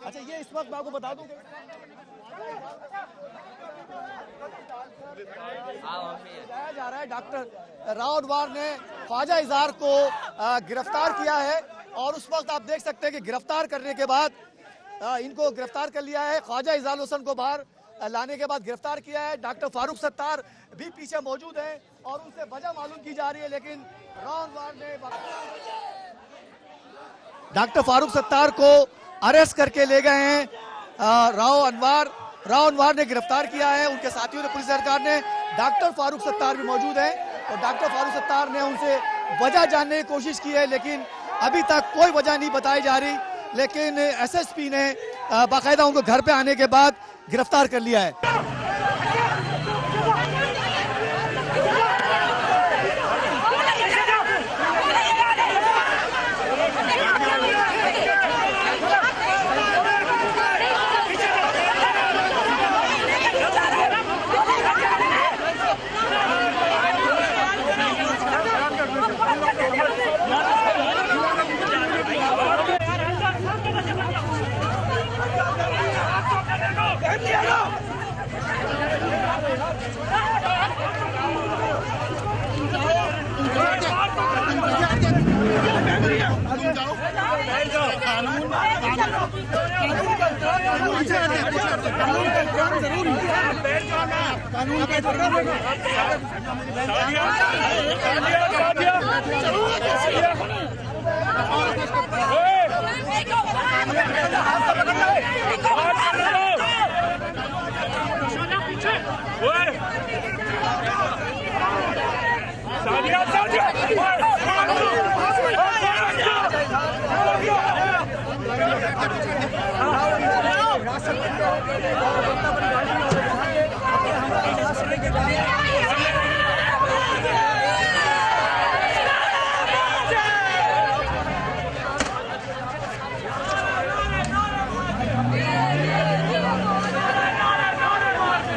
अच्छा, ये इस वक्त मैं आपको बता दूं बताया जा रहा है डॉक्टर राव अनवर ने ख्वाजा इजहार को गिरफ्तार किया है और उस वक्त आप देख सकते हैं कि गिरफ्तार करने के बाद इनको गिरफ्तार कर लिया है। ख्वाजा इजहार हुसैन को बाहर लाने के बाद गिरफ्तार किया है। डॉक्टर फारूक सत्तार भी पीछे मौजूद हैं और उनसे वजह मालूम की जा रही है, लेकिन राव अनवर ने डॉक्टर फारूक सत्तार को अरेस्ट करके ले गए हैं। राव अनवर ने गिरफ्तार किया है, उनके साथियों ने, पुलिस सरकार ने। डॉक्टर फारूक सत्तार भी मौजूद हैं और डॉक्टर फारूक सत्तार ने उनसे वजह जानने की कोशिश की है, लेकिन अभी तक कोई वजह नहीं बताई जा रही। लेकिन एसएसपी ने बाकायदा उनको घर पे आने के बाद गिरफ्तार कर लिया है।